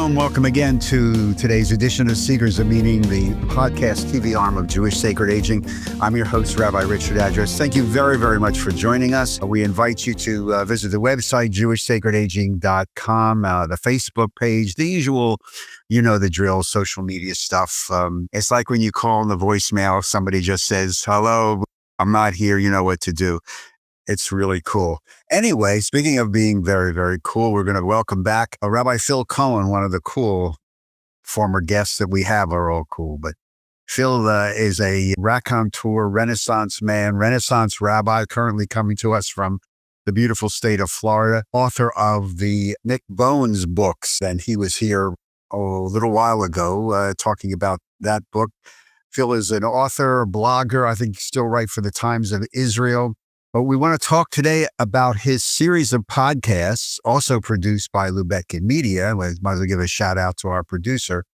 Shalom. Welcome again to today's edition of Seekers of Meaning, the podcast TV arm of Jewish Sacred Aging. I'm your host, Rabbi Richard Address. Thank you very, very much for joining us. We invite you to visit the website, jewishsacredaging.com, the Facebook page, the usual, you know the drill, social media stuff. It's like when you call in the voicemail, somebody just says, hello, I'm not here, you know what to do. It's really cool. Anyway, speaking of being very, very cool, we're going to welcome back Rabbi Phil Cohen, one of the cool former guests that we have are all cool. But Phil is a raconteur, Renaissance man, Renaissance rabbi, currently coming to us from the beautiful state of Florida, author of the Nick Bones books. And he was here a little while ago talking about that book. Phil is an author, blogger, I think still writes for the Times of Israel. But we want to talk today about his series of podcasts, also produced by Lubetkin Media. I might as well give a shout out to our producer,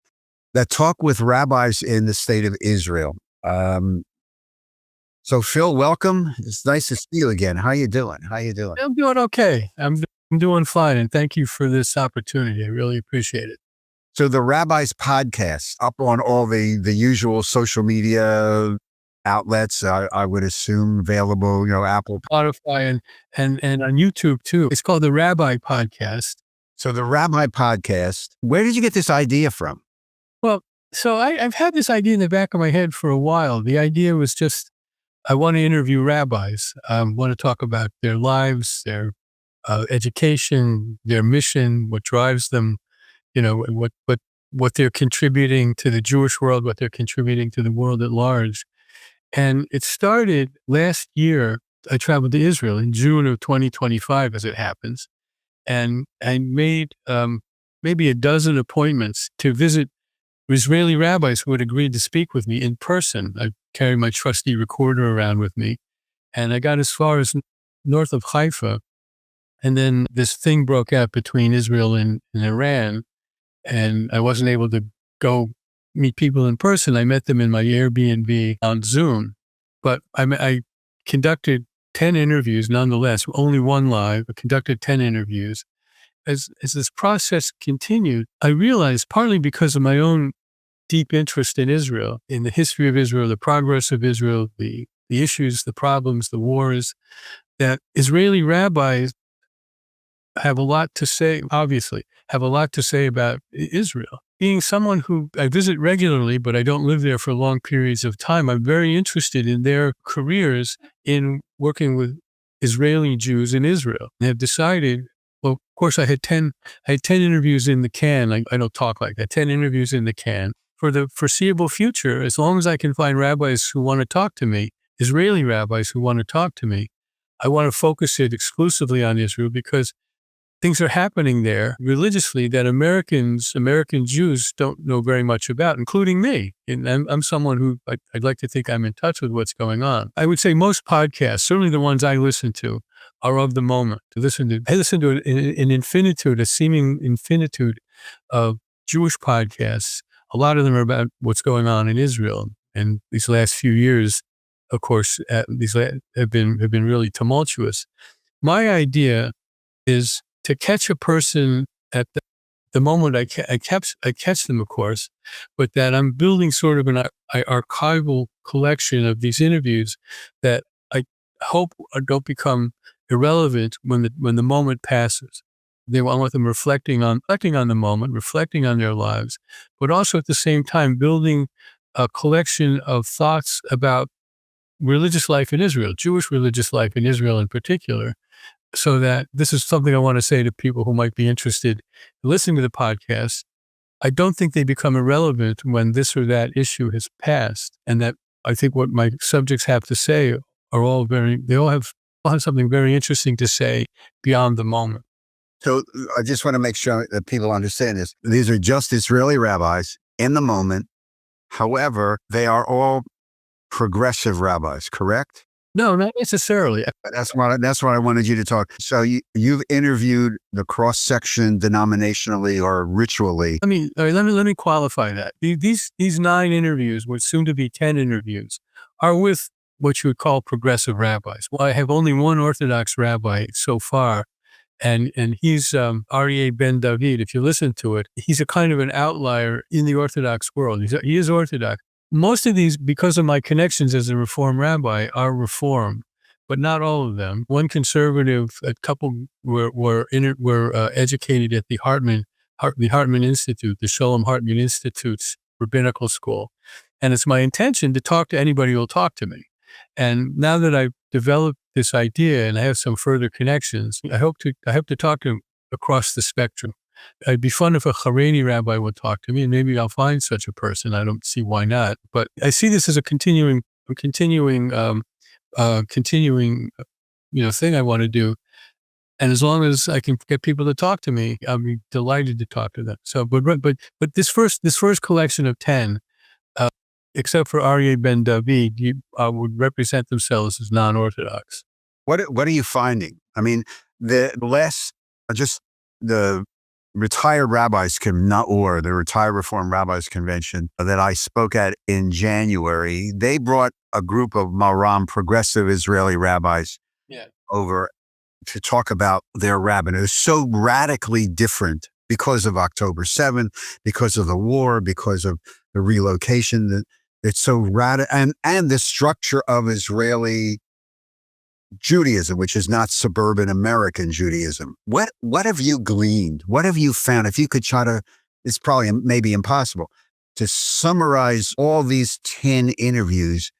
that talk with rabbis in the state of Israel. So Phil, welcome. It's nice to see you again. How you doing? I'm doing okay. I'm doing fine. And thank you for this opportunity. I really appreciate it. So the Rabbis Podcast, up on all the usual social media outlets, I would assume available, Apple, Spotify, and on YouTube too. It's called the Rabbi Podcast. So the Rabbi Podcast, where did you get this idea from? Well, so I've had this idea in the back of my head for a while. The idea was just, I want to interview rabbis. I want to talk about their lives, their education, their mission, what drives them, what they're contributing to the Jewish world, what they're contributing to the world at large. And it started last year. I traveled to Israel in June of 2025, as it happens. And I made maybe a dozen appointments to visit Israeli rabbis who had agreed to speak with me in person. I carry my trusty recorder around with me. And I got as far as north of Haifa. And then this thing broke out between Israel and Iran. And I wasn't able to go meet people in person. I met them in my Airbnb on Zoom, but I conducted 10 interviews nonetheless, only one live, but conducted 10 interviews. As this process continued, I realized, partly because of my own deep interest in Israel, in the history of Israel, the progress of Israel, the issues, the problems, the wars, that Israeli rabbis have a lot to say, obviously, about Israel. Being someone who I visit regularly, but I don't live there for long periods of time, I'm very interested in their careers in working with Israeli Jews in Israel. And have decided, well, of course, I had 10 interviews in the can. I don't talk like that. 10 interviews in the can. For the foreseeable future, as long as I can find rabbis who want to talk to me, Israeli rabbis who want to talk to me, I want to focus it exclusively on Israel, because things are happening there religiously that American Jews don't know very much about, including me. And I'm someone who I'd like to think I'm in touch with what's going on. I would say most podcasts, certainly the ones I listen to, are of the moment. I listen to a seeming infinitude of Jewish podcasts. A lot of them are about what's going on in Israel. And these last few years, of course, these have been really tumultuous. My idea is to catch a person at the moment I catch them, of course, but that I'm building sort of an archival collection of these interviews that I hope don't become irrelevant when the moment passes. I want them reflecting on the moment, reflecting on their lives, but also at the same time building a collection of thoughts about religious life in Israel, Jewish religious life in Israel in particular. So that this is something I want to say to people who might be interested in listening to the podcast. I don't think they become irrelevant when this or that issue has passed, and that I think what my subjects have to say are all have something very interesting to say beyond the moment. So I just want to make sure that people understand this. These are just Israeli rabbis in the moment. However, they are all progressive rabbis, correct? No, not necessarily. That's what I wanted you to talk. So you've interviewed the cross-section denominationally or ritually. Let me qualify that. These 9 interviews, what soon to be 10 interviews, are with what you would call progressive rabbis. Well, I have only one Orthodox rabbi so far, And he's Aryeh Ben David. If you listen to it, he's a kind of an outlier in the Orthodox world. He is Orthodox. Most of these, because of my connections as a Reform rabbi, are Reform, but not all of them. One conservative, a couple were educated at the Hartman Institute, the Sholem Hartman Institute's rabbinical school. And it's my intention to talk to anybody who will talk to me. And now that I've developed this idea and I have some further connections, I hope to talk to them across the spectrum. It'd be fun if a Haredi rabbi would talk to me, and maybe I'll find such a person. I don't see why not. But I see this as a continuing thing I want to do. And as long as I can get people to talk to me, I'll be delighted to talk to them. So, but this first collection of 10, except for Aryeh Ben David, would represent themselves as non-Orthodox. What are you finding? I mean, the retired rabbis the retired Reform Rabbis Convention that I spoke at in January, they brought a group of Maram progressive Israeli rabbis over to talk about their rabbinate. It was so radically different because of October 7th, because of the war, because of the relocation. That it's so radical, and the structure of Israeli Judaism, which is not suburban American Judaism. What have you gleaned? What have you found? If you could try to, it's probably maybe impossible to summarize all these 10 interviews.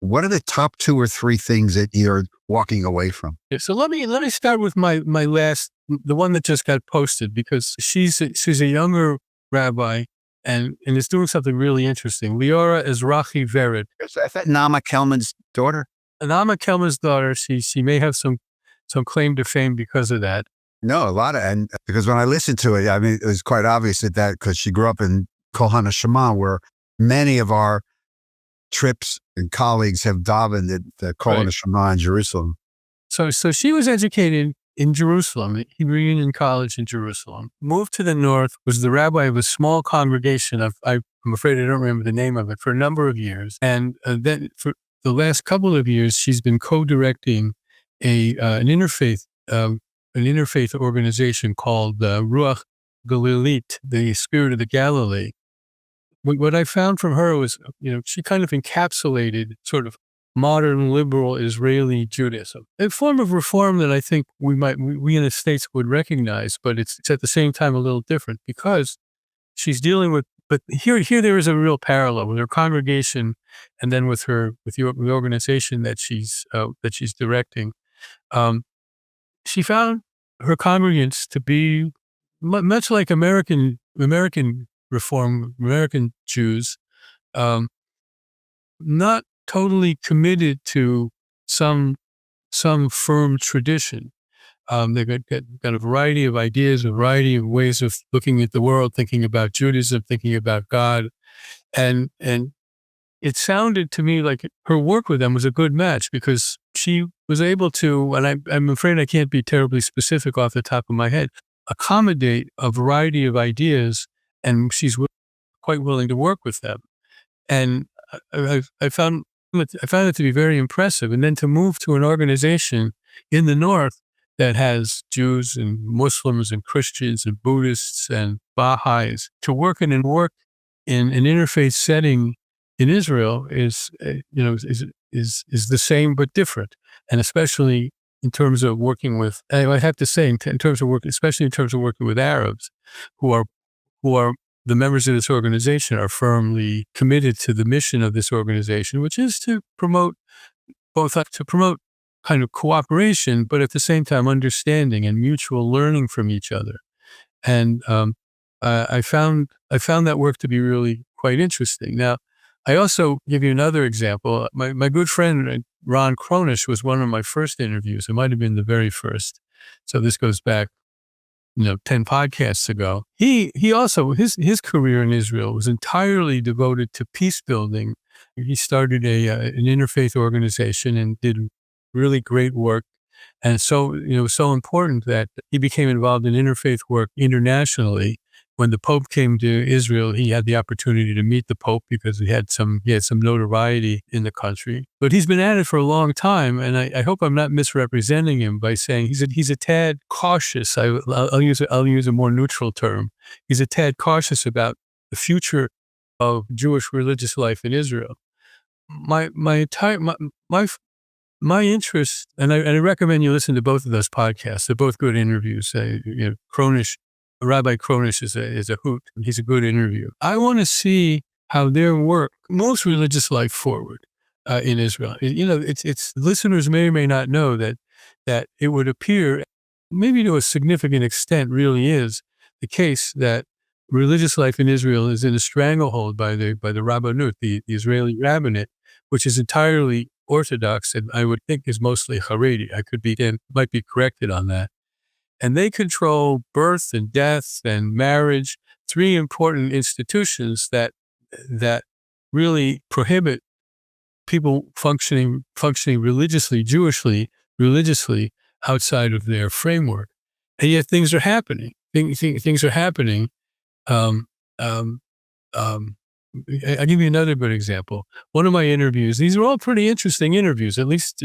What are the top 2 or 3 things that you're walking away from? Yeah, so let me start with my last, the one that just got posted, because she's a younger rabbi and is doing something really interesting. Leora Ezrahi Vered. Is that Nama Kelman's daughter? Nama Kelman's daughter. She may have some claim to fame because of that. No, a lot of, and because when I listened to it, I mean, it was quite obvious that because she grew up in Kol HaNeshama, where many of our trips and colleagues have davened at the Kol HaNeshama in Jerusalem. So she was educated in Jerusalem, at Hebrew College in Jerusalem. Moved to the north, was the rabbi of a small congregation of, I'm afraid I don't remember the name of it, for a number of years. And then for the last couple of years, she's been co-directing an interfaith organization called Ruach Galilit, the Spirit of the Galilee. What I found from her was, she kind of encapsulated sort of modern liberal Israeli Judaism, a form of reform that I think we in the States would recognize, but it's at the same time a little different because she's dealing with. But here there is a real parallel with her congregation, and then with the organization that she's directing. She found her congregants to be much like American Reform, American Jews, not totally committed to some firm tradition. They've got a variety of ideas, a variety of ways of looking at the world, thinking about Judaism, thinking about God. And it sounded to me like her work with them was a good match because she was able to, and I'm afraid I can't be terribly specific off the top of my head, accommodate a variety of ideas, and she's quite willing to work with them. And I found it to be very impressive. And then to move to an organization in the North that has Jews and Muslims and Christians and Buddhists and Baha'is to work in an interfaith setting in Israel is the same but different, and especially in terms of working with. I have to say, especially in terms of working with Arabs, who are the members of this organization are firmly committed to the mission of this organization, which is to promote kind of cooperation, but at the same time understanding and mutual learning from each other. And I found that work to be really quite interesting. Now, I also give you another example. My good friend Ron Kronish was one of my first interviews. It might have been the very first. So this goes back 10 podcasts ago. He also, his career in Israel was entirely devoted to peace building. He started an interfaith organization and did really great work. And so, so important that he became involved in interfaith work internationally, when the Pope came to Israel, he had the opportunity to meet the Pope because he had some notoriety in the country. But he's been at it for a long time, and I hope I'm not misrepresenting him by saying he's a tad cautious. I'll use a more neutral term. He's a tad cautious about the future of Jewish religious life in Israel. My interest, and I recommend you listen to both of those podcasts. They're both good interviews. Rabbi Kronish is a hoot. He's a good interview. I want to see how their work moves religious life forward in Israel. It's listeners may or may not know that it would appear, maybe to a significant extent, really is the case that religious life in Israel is in a stranglehold by the Rabbanut, the Israeli rabbinate, which is entirely Orthodox, and I would think is mostly Haredi. Might be corrected on that. And they control birth and death and marriage, three important institutions that really prohibit people functioning religiously outside of their framework. And yet things are happening. Things are happening. I'll give you another good example. One of my interviews, these are all pretty interesting interviews, at least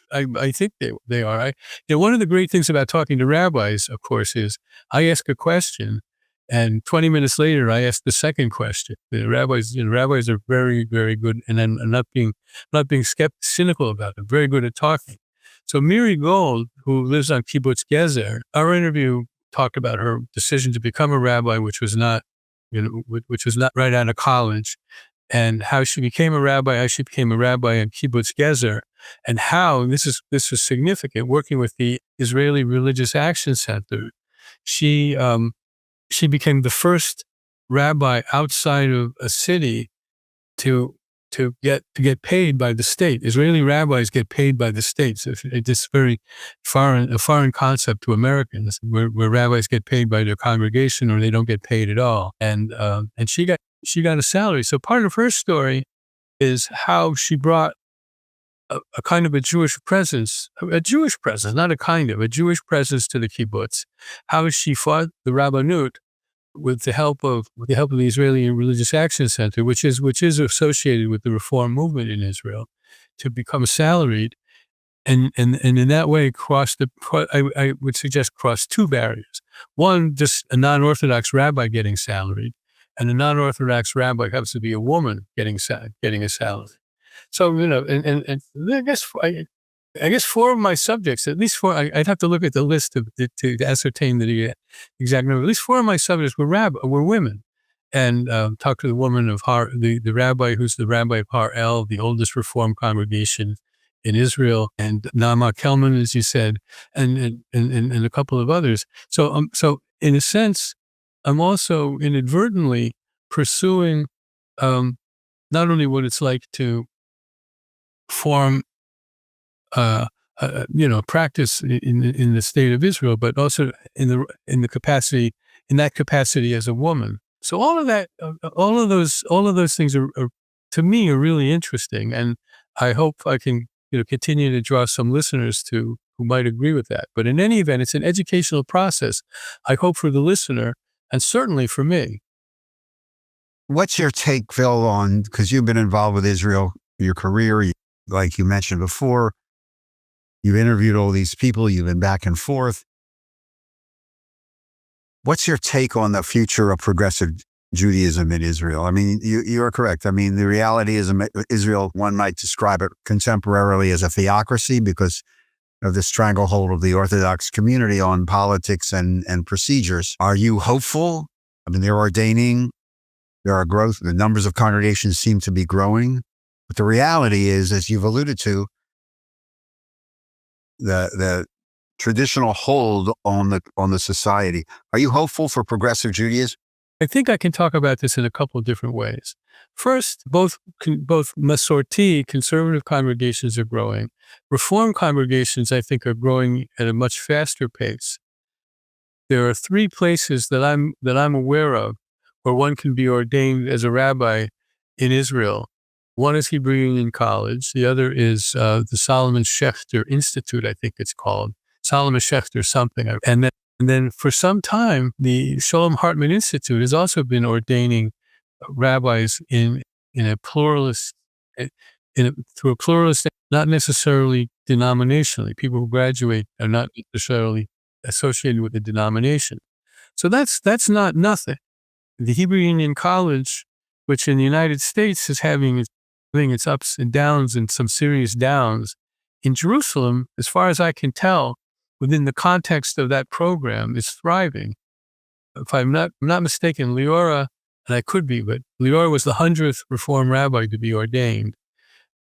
I think they are. One of the great things about talking to rabbis, of course, is I ask a question and 20 minutes later, I ask the second question. The rabbis are very, very good, and I'm not being cynical about them, very good at talking. So Miri Gold, who lives on Kibbutz Gezer, our interview talked about her decision to become a rabbi, which was not right out of college, and how she became a rabbi, in Kibbutz Gezer, and how this was significant. Working with the Israeli Religious Action Center, she became the first rabbi outside of a city to get paid by the state. Israeli rabbis get paid by the state. So it's very foreign concept to Americans, where rabbis get paid by their congregation or they don't get paid at all. And she got a salary. So part of her story is how she brought a kind of a Jewish presence, not a kind of, a Jewish presence to the kibbutz. How she fought the Rabbanut with the help of the Israeli Religious Action Center, which is associated with the Reform movement in Israel, to become salaried, and in that way I would suggest cross two barriers. One, just a non-Orthodox rabbi getting salaried, and a non-Orthodox rabbi happens to be a woman getting a salary. So and I guess four of my subjects, at least four, I'd have to look at the list to ascertain the exact number. At least four of my subjects were women, and talked to the woman of the rabbi who's the rabbi of Har El, the oldest Reform congregation in Israel, and Naama Kelman, as you said, and a couple of others. So in a sense, I'm also inadvertently pursuing not only what it's like to form practice in the state of Israel, but also in that capacity as a woman. So all of those things are to me are really interesting, and I hope I can continue to draw some listeners who might agree with that. But in any event, it's an educational process. I hope for the listener, and certainly for me. What's your take, Phil, on, because you've been involved with Israel your career, like you mentioned before, you've interviewed all these people, you've been back and forth. What's your take on the future of progressive Judaism in Israel? I mean, you are correct. I mean, the reality is Israel, one might describe it contemporarily as a theocracy because of the stranglehold of the Orthodox community on politics and procedures. Are you hopeful? I mean, they're ordaining, there are growth, the numbers of congregations seem to be growing. But the reality is, as you've alluded to, the traditional hold on the society. Are you hopeful for progressive Judaism? I think I can talk about this in a couple of different ways. First, both Masorti, conservative congregations, are growing. Reform congregations, I think, are growing at a much faster pace. There are three places that I'm aware of where one can be ordained as a rabbi in Israel. One is Hebrew Union College. The other is the Solomon Schechter Institute, I think it's called. Solomon Schechter something. And And then for some time, the Shalom Hartman Institute has also been ordaining rabbis in a pluralist, through a pluralist, not necessarily denominationally. People who graduate are not necessarily associated with a denomination. So that's not nothing. The Hebrew Union College, which in the United States is having its ups and downs and some serious downs, in Jerusalem, as far as I can tell, within the context of that program, is thriving. If I'm not mistaken, Leora, and I could be, but Leora was the 100th Reform rabbi to be ordained.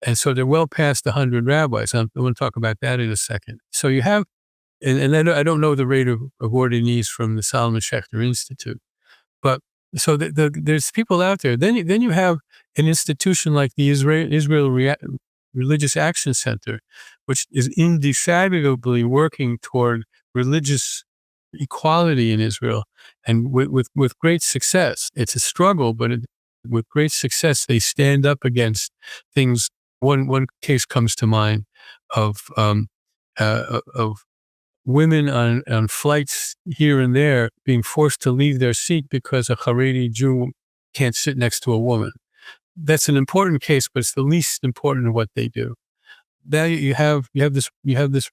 And so they're well past 100 rabbis. I want to talk about that in a second. So you have, and I don't know the rate of ordinees from the Solomon Schechter Institute, but so there's people out there. Then you have an institution like the Israel Religious Action Center, which is indefatigably working toward religious equality in Israel, and with great success. It's a struggle, but with great success, they stand up against things. One case comes to mind of women on flights here and there being forced to leave their seat because a Haredi Jew can't sit next to a woman. That's an important case, but it's the least important of what they do. Now you have this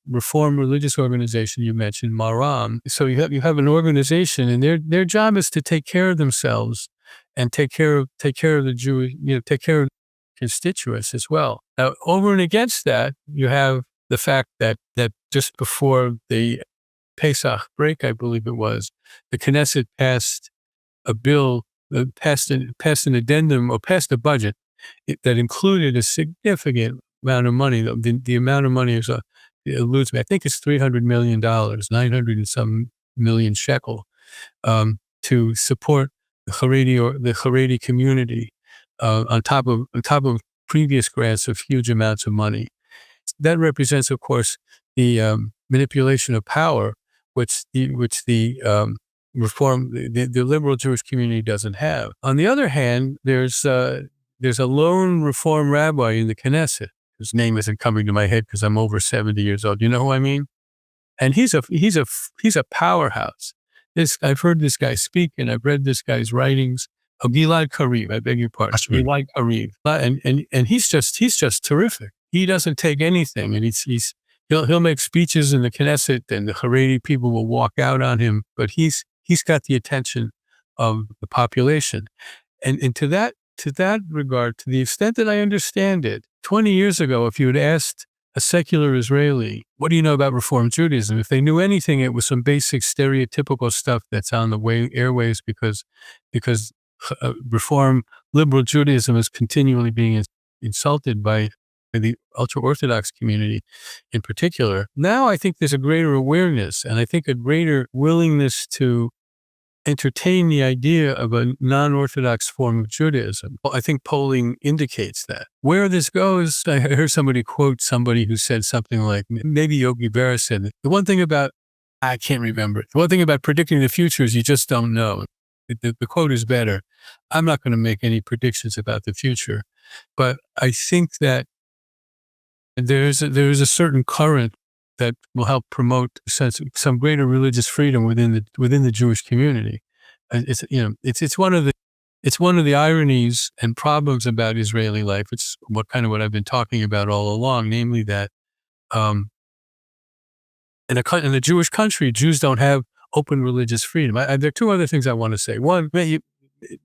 Reform religious organization you mentioned, Maram. So you have an organization, and their job is to take care of themselves and take care of the Jewish, take care of constituents as well. Now, over and against that, you have the fact that just before the Pesach break, I believe it was, the Knesset passed a bill, passed an addendum, or passed a budget that included a significant amount of money. The amount of money it eludes me. I think it's $300 million, 900 and some million shekel, to support the Haredi community, on top of previous grants of huge amounts of money. That represents, of course, the manipulation of power, which the Reform, the liberal Jewish community doesn't have. On the other hand, there's a lone Reform rabbi in the Knesset, whose name isn't coming to my head because I'm over 70 years old. You know who I mean? And he's a powerhouse. I've heard this guy speak, and I've read this guy's writings. Oh, Gilad Kariv, I beg your pardon. Gilad Kariv, and he's just terrific. He doesn't take anything, and he'll make speeches in the Knesset, and the Haredi people will walk out on him. But he's got the attention of the population, and to that regard, to the extent that I understand it, 20 years ago, if you had asked a secular Israeli, what do you know about Reform Judaism? If they knew anything, it was some basic stereotypical stuff that's on the airwaves because Reform liberal Judaism is continually being insulted by the ultra-Orthodox community in particular. Now I think there's a greater awareness, and I think a greater willingness to entertain the idea of a non-Orthodox form of Judaism. I think polling indicates that. Where this goes, I heard somebody quote somebody who said something like, maybe Yogi Berra said, the one thing about predicting the future is you just don't know. The quote is better. I'm not going to make any predictions about the future, but I think that there is a certain current that will help promote some greater religious freedom within the Jewish community. It's one of the ironies and problems about Israeli life. It's what I've been talking about all along, namely that in a Jewish country, Jews don't have open religious freedom. There are two other things I want to say. One,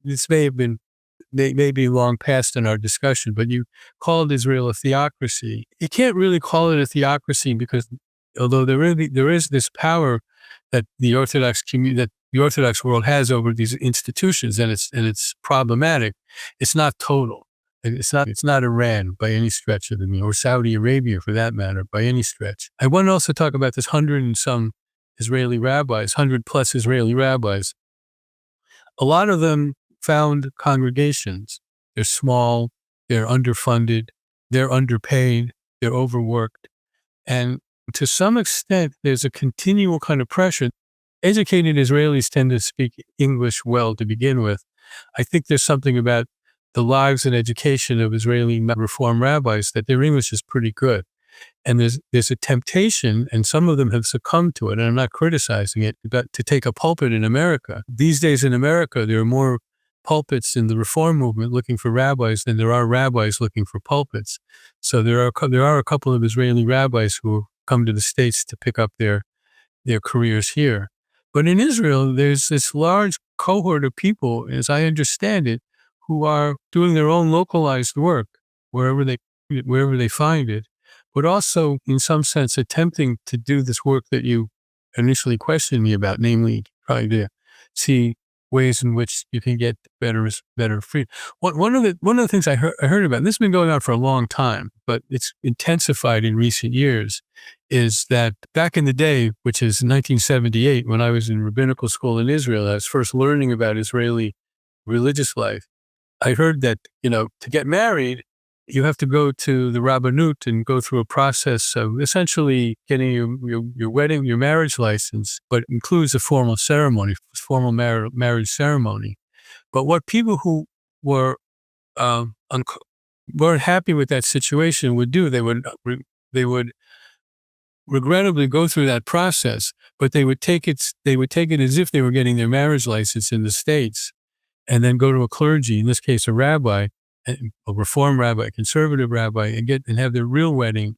this may be long past in our discussion, but you called Israel a theocracy. You can't really call it a theocracy because although there is this power that the Orthodox world has over these institutions, and it's problematic, it's not total. It's not Iran by any stretch of the meaning, or Saudi Arabia for that matter, by any stretch. I want to also talk about this 100 and some Israeli rabbis, 100 plus Israeli rabbis. A lot of them found congregations. They're small, they're underfunded, they're underpaid, they're overworked. And to some extent, there's a continual kind of pressure. Educated Israelis tend to speak English well to begin with. I think there's something about the lives and education of Israeli Reform rabbis that their English is pretty good. And there's a temptation, and some of them have succumbed to it, and I'm not criticizing it, but to take a pulpit in America. These days in America, there are more pulpits in the reform movement looking for rabbis than there are rabbis looking for pulpits. So there are a couple of Israeli rabbis who have come to the States to pick up their careers here. But in Israel, there's this large cohort of people, as I understand it, who are doing their own localized work wherever they find it, but also in some sense attempting to do this work that you initially questioned me about, namely trying to see ways in which you can get better freedom. One of the things I heard about, and this has been going on for a long time, but it's intensified in recent years, is that back in the day, which is 1978, when I was in rabbinical school in Israel, I was first learning about Israeli religious life. I heard that, to get married, you have to go to the Rabbanut and go through a process of essentially getting your marriage license, but includes a formal ceremony, marriage ceremony. But what people who were weren't happy with that situation would do, they would regrettably go through that process, but they would take it as if they were getting their marriage license in the States, and then go to a clergy, in this case a rabbi, a reform rabbi, a conservative rabbi, and have their real wedding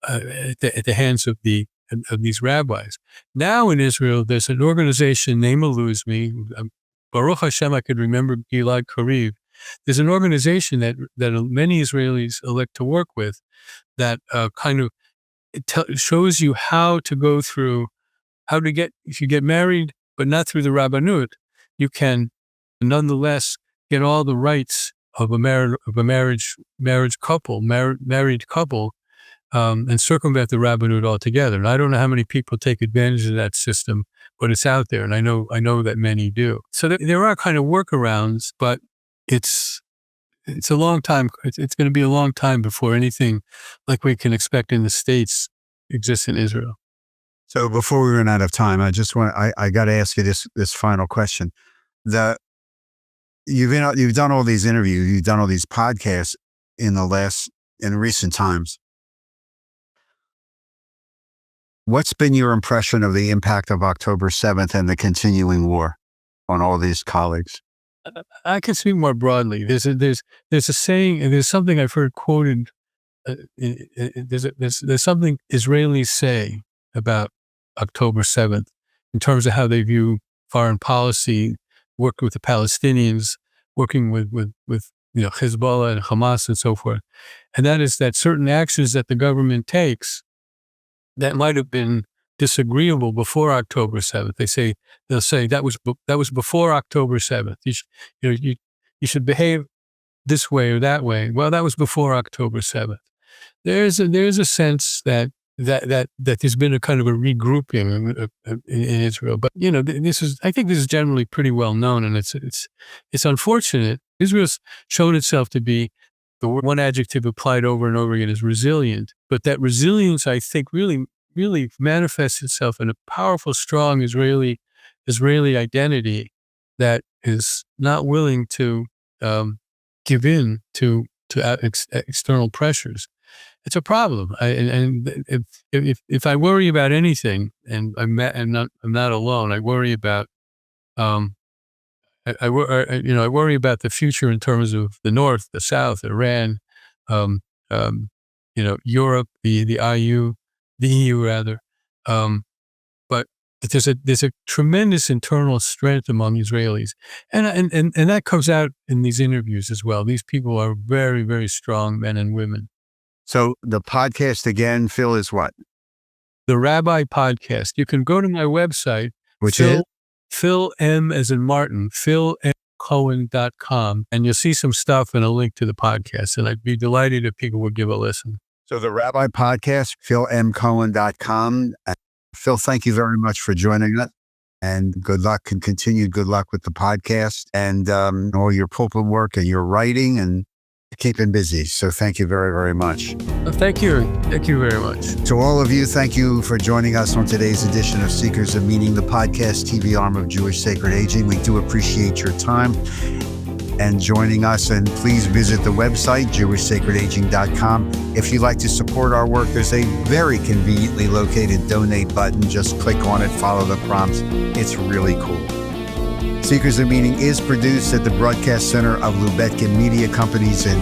at the hands of these rabbis. Now in Israel, there's an organization, name eludes me, Baruch Hashem, I could remember Gilad Kariv. There's an organization that many Israelis elect to work with that shows you how to get, if you get married, but not through the Rabbanut, you can nonetheless get all the rights of a married couple, and circumvent the Rabbanut altogether. And I don't know how many people take advantage of that system, but it's out there, and I know that many do. So there are kind of workarounds, but it's a long time. It's going to be a long time before anything like we can expect in the States exists in Israel. So before we run out of time, I got to ask you this final question. You've done all these interviews, you've done all these podcasts in recent times. What's been your impression of the impact of October 7th and the continuing war on all these colleagues? I can speak more broadly. There's a saying, and there's something I've heard quoted. There's something Israelis say about October 7th in terms of how they view foreign policy, working with the Palestinians, working with Hezbollah and Hamas and so forth. And that is that certain actions that the government takes that might have been disagreeable before October 7th. They'll say that was before October 7th. You should behave this way or that way. Well, that was before October 7th. There's a sense that there's been a kind of a regrouping in Israel. But I think this is generally pretty well known, and it's unfortunate. Israel's shown itself to be, the one adjective applied over and over again is resilient. But that resilience, I think, really manifests itself in a powerful, strong Israeli identity that is not willing to give in to external pressures. It's a problem. If I worry about anything, and I'm not alone, I worry about I worry about the future in terms of the North, the South, Iran, Europe, the EU rather. But there's a tremendous internal strength among Israelis, and that comes out in these interviews as well. These people are very, very strong men and women. So the podcast again, Phil, is what? The Rabbi Podcast. You can go to my website, which is Phil M as in Martin, philmcohen.com, and you'll see some stuff and a link to the podcast. And I'd be delighted if people would give a listen. So the Rabbi Podcast, philmcohen.com. Phil, thank you very much for joining us, and good luck and continued good luck with the podcast and all your pulpit work and your writing and keeping busy. So thank you very, very much. Thank you. Thank you very much. To all of you, thank you for joining us on today's edition of Seekers of Meaning, the podcast TV arm of Jewish Sacred Aging. We do appreciate your time. and joining us. And please visit the website, jewishsacredaging.com. If you'd like to support our work, there's a very conveniently located donate button. Just click on it, follow the prompts. It's really cool. Seekers of Meaning is produced at the Broadcast Center of Lubetkin Media Companies in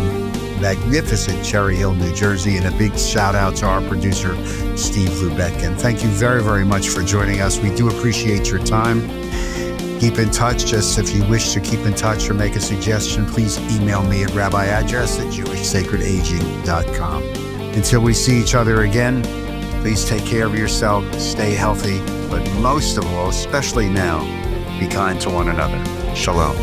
magnificent Cherry Hill, New Jersey. And a big shout out to our producer, Steve Lubetkin. Thank you very, very much for joining us. We do appreciate your time. Keep in touch. Just if you wish to keep in touch or make a suggestion, please email me at rabbiaddress@jewishsacredaging.com. Until we see each other again, please take care of yourself, stay healthy, but most of all, especially now, be kind to one another. Shalom.